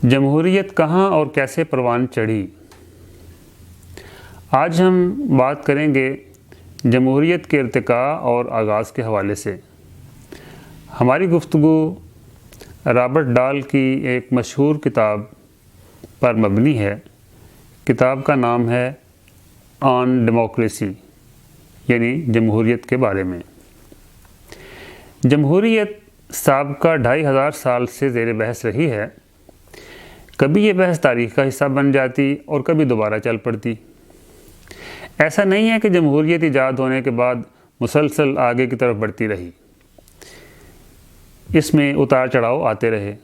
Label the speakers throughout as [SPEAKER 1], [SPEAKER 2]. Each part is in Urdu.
[SPEAKER 1] جمہوریت کہاں اور کیسے پروان چڑھی؟ آج ہم بات کریں گے جمہوریت کے ارتقاء اور آغاز کے حوالے سے۔ ہماری گفتگو رابرٹ ڈال کی ایک مشہور کتاب پر مبنی ہے۔ کتاب کا نام ہے آن ڈیموکریسی، یعنی جمہوریت کے بارے میں۔ جمہوریت سابقہ 2500 سال سے زیر بحث رہی ہے۔ کبھی یہ بحث تاریخ کا حصہ بن جاتی اور کبھی دوبارہ چل پڑتی۔ ایسا نہیں ہے کہ جمہوریت ایجاد ہونے کے بعد مسلسل آگے کی طرف بڑھتی رہی۔ اس میں اتار چڑھاؤ آتے رہے۔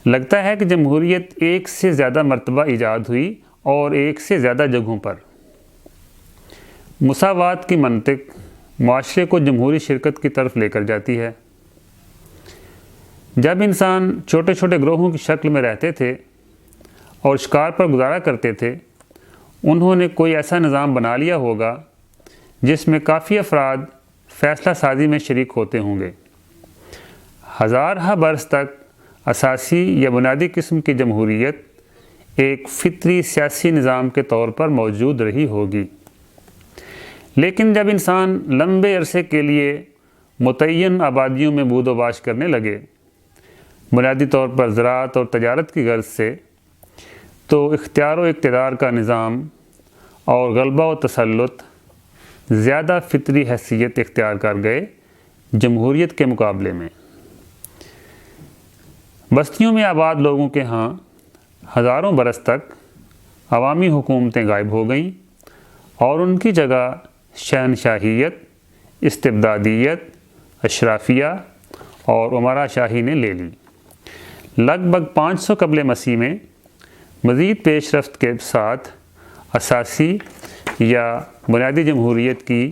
[SPEAKER 1] لگتا ہے کہ جمہوریت ایک سے زیادہ مرتبہ ایجاد ہوئی اور ایک سے زیادہ جگہوں پر۔ مساوات کی منطق معاشرے کو جمہوری شرکت کی طرف لے کر جاتی ہے۔ جب انسان چھوٹے چھوٹے گروہوں کی شکل میں رہتے تھے اور شکار پر گزارا کرتے تھے، انہوں نے کوئی ایسا نظام بنا لیا ہوگا جس میں کافی افراد فیصلہ سازی میں شریک ہوتے ہوں گے۔ ہزارہ برس تک اساسی یا بنیادی قسم کی جمہوریت ایک فطری سیاسی نظام کے طور پر موجود رہی ہوگی۔ لیکن جب انسان لمبے عرصے کے لیے متعین آبادیوں میں بود و باش کرنے لگے، بنیادی طور پر زراعت اور تجارت کی غرض سے، تو اختیار و اقتدار کا نظام اور غلبہ و تسلط زیادہ فطری حیثیت اختیار کر گئے جمہوریت کے مقابلے میں۔ بستیوں میں آباد لوگوں کے ہاں ہزاروں برس تک عوامی حکومتیں غائب ہو گئیں اور ان کی جگہ شہنشاہیت، استبدادیت، اشرافیہ اور امراء شاہی نے لے لی۔ لگ بھگ 500 قبل مسیح میں مزید پیش رفت کے ساتھ اساسی یا بنیادی جمہوریت کی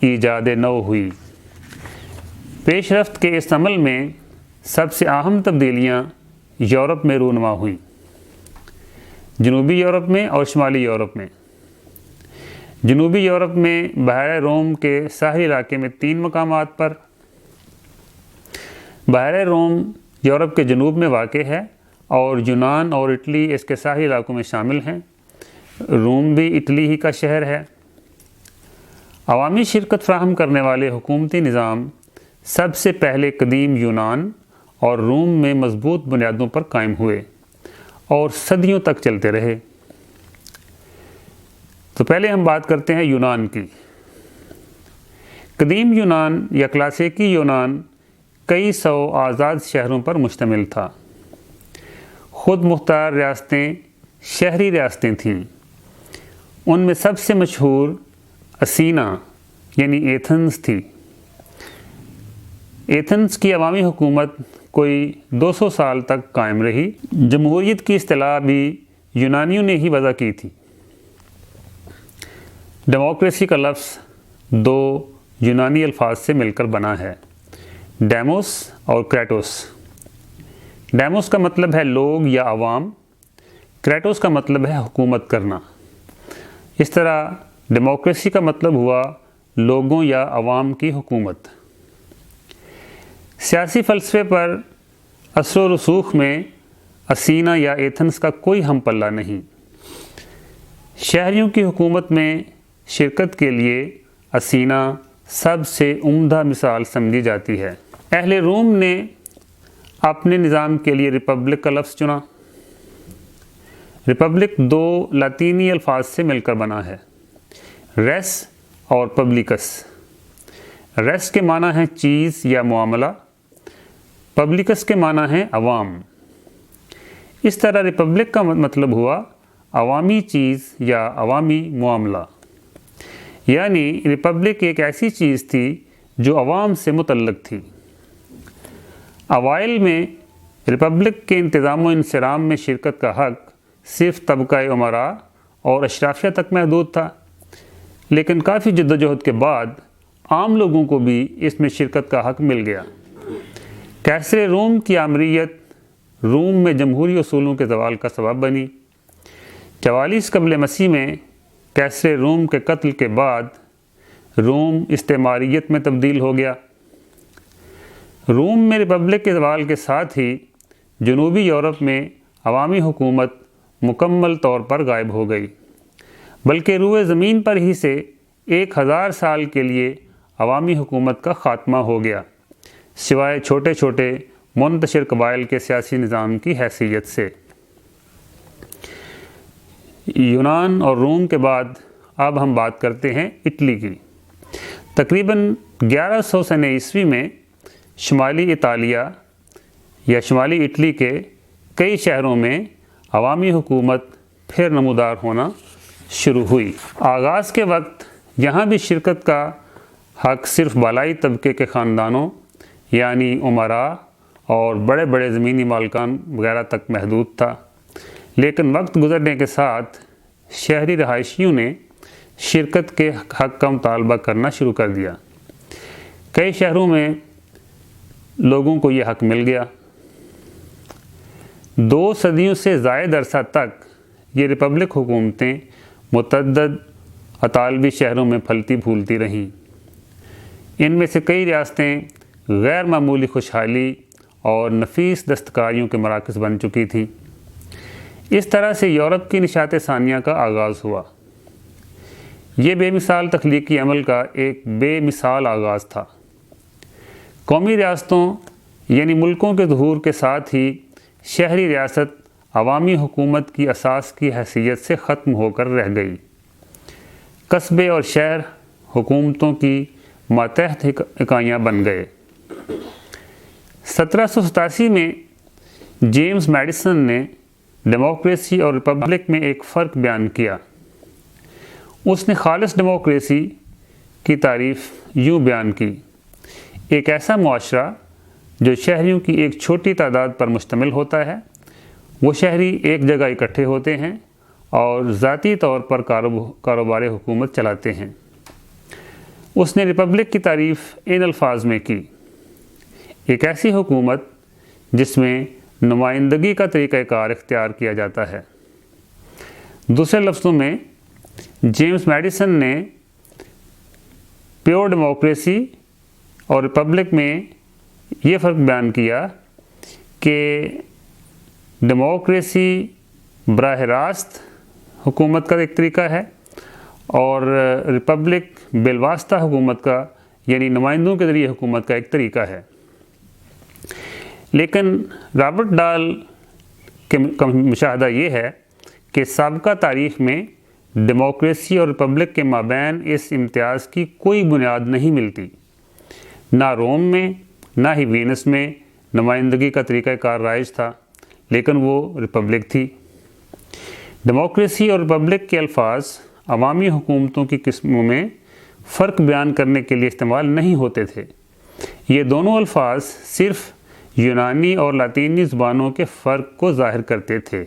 [SPEAKER 1] ایجاد نو ہوئی۔ پیش رفت کے اس عمل میں سب سے اہم تبدیلیاں یورپ میں رونما ہوئیں، جنوبی یورپ میں اور شمالی یورپ میں۔ جنوبی یورپ میں بحیرہ روم کے ساحلی علاقے میں 3 مقامات پر۔ بحیرہ روم یورپ کے جنوب میں واقع ہے اور یونان اور اٹلی اس کے ساحلی علاقوں میں شامل ہیں۔ روم بھی اٹلی ہی کا شہر ہے۔ عوامی شرکت فراہم کرنے والے حکومتی نظام سب سے پہلے قدیم یونان اور روم میں مضبوط بنیادوں پر قائم ہوئے اور صدیوں تک چلتے رہے۔ تو پہلے ہم بات کرتے ہیں یونان کی۔ قدیم یونان یا کلاسیکی یونان کئی سو آزاد شہروں پر مشتمل تھا۔ خود مختار ریاستیں شہری ریاستیں تھیں۔ ان میں سب سے مشہور اسینا یعنی ایتھنز تھی۔ ایتھنز کی عوامی حکومت کوئی 200 سال تک قائم رہی۔ جمہوریت کی اصطلاح بھی یونانیوں نے ہی وضع کی تھی۔ ڈیموکریسی کا لفظ 2 یونانی الفاظ سے مل کر بنا ہے، ڈیموس اور کریٹوس۔ ڈیموس کا مطلب ہے لوگ یا عوام، کریٹوس کا مطلب ہے حکومت کرنا۔ اس طرح ڈیموکریسی کا مطلب ہوا لوگوں یا عوام کی حکومت۔ سیاسی فلسفے پر اثر و رسوخ میں اسینا یا ایتھنز کا کوئی ہم پلہ نہیں۔ شہریوں کی حکومت میں شرکت کے لیے اسینا سب سے عمدہ مثال سمجھی جاتی ہے۔ اہل روم نے اپنے نظام کے لیے ریپبلک کا لفظ چنا۔ ریپبلک 2 لاطینی الفاظ سے مل کر بنا ہے، ریس اور پبلکس۔ ریس کے معنی ہیں چیز یا معاملہ، پبلکس کے معنی ہیں عوام۔ اس طرح ریپبلک کا مطلب ہوا عوامی چیز یا عوامی معاملہ، یعنی ریپبلک ایک ایسی چیز تھی جو عوام سے متعلق تھی۔ اوائل میں ریپبلک کے انتظام و انصرام میں شرکت کا حق صرف طبقہ امراء اور اشرافیہ تک محدود تھا، لیکن کافی جدوجہد کے بعد عام لوگوں کو بھی اس میں شرکت کا حق مل گیا۔ قیصر روم کی آمریت روم میں جمہوری اصولوں کے زوال کا سبب بنی۔ 44 قبل مسیح میں قیصر روم کے قتل کے بعد روم استعماریت میں تبدیل ہو گیا۔ روم میں ریپبلک کے زوال کے ساتھ ہی جنوبی یورپ میں عوامی حکومت مکمل طور پر غائب ہو گئی، بلکہ روئے زمین پر ہی سے 1000 سال کے لیے عوامی حکومت کا خاتمہ ہو گیا، سوائے چھوٹے چھوٹے منتشر قبائل کے سیاسی نظام کی حیثیت سے۔ یونان اور روم کے بعد اب ہم بات کرتے ہیں اٹلی کی۔ تقریباً 1100 سنہ عیسوی میں شمالی اطالیہ یا شمالی اٹلی کے کئی شہروں میں عوامی حکومت پھر نمودار ہونا شروع ہوئی۔ آغاز کے وقت یہاں بھی شرکت کا حق صرف بالائی طبقے کے خاندانوں یعنی امراء اور بڑے بڑے زمینی مالکان وغیرہ تک محدود تھا، لیکن وقت گزرنے کے ساتھ شہری رہائشیوں نے شرکت کے حق کا مطالبہ کرنا شروع کر دیا۔ کئی شہروں میں لوگوں کو یہ حق مل گیا۔ 2 صدیوں سے زائد عرصہ تک یہ ریپبلک حکومتیں متعدد اطالوی شہروں میں پھلتی پھولتی رہیں۔ ان میں سے کئی ریاستیں غیر معمولی خوشحالی اور نفیس دستکاریوں کے مراکز بن چکی تھیں۔ اس طرح سے یورپ کی نشاط ثانیہ کا آغاز ہوا۔ یہ بے مثال تخلیقی عمل کا ایک بے مثال آغاز تھا۔ قومی ریاستوں یعنی ملکوں کے ظہور کے ساتھ ہی شہری ریاست عوامی حکومت کی اساس کی حیثیت سے ختم ہو کر رہ گئی۔ قصبے اور شہر حکومتوں کی ماتحت اکائیاں بن گئے۔ 1787 میں جیمز میڈیسن نے ڈیموکریسی اور ریپبلک میں ایک فرق بیان کیا۔ اس نے خالص ڈیموکریسی کی تعریف یوں بیان کی: ایک ایسا معاشرہ جو شہریوں کی ایک چھوٹی تعداد پر مشتمل ہوتا ہے۔ وہ شہری ایک جگہ اکٹھے ہوتے ہیں اور ذاتی طور پر کاروبار حکومت چلاتے ہیں۔ اس نے ریپبلک کی تعریف ان الفاظ میں کی: ایک ایسی حکومت جس میں نمائندگی کا طریقہ کار اختیار کیا جاتا ہے۔ دوسرے لفظوں میں جیمز میڈیسن نے پیور ڈیموکریسی اور ریپبلک میں یہ فرق بیان کیا کہ ڈیموکریسی براہ راست حکومت کا ایک طریقہ ہے اور ریپبلک بالواسطہ حکومت کا یعنی نمائندوں کے ذریعے حکومت کا ایک طریقہ ہے۔ لیکن رابرٹ ڈال کا مشاہدہ یہ ہے کہ سابقہ تاریخ میں ڈیموکریسی اور ریپبلک کے مابین اس امتیاز کی کوئی بنیاد نہیں ملتی۔ نہ روم میں نہ ہی وینس میں نمائندگی کا طریقہ کار رائج تھا، لیکن وہ ریپبلک تھی۔ ڈیموکریسی اور ریپبلک کے الفاظ عوامی حکومتوں کی قسموں میں فرق بیان کرنے کے لیے استعمال نہیں ہوتے تھے۔ یہ دونوں الفاظ صرف یونانی اور لاطینی زبانوں کے فرق کو ظاہر کرتے تھے۔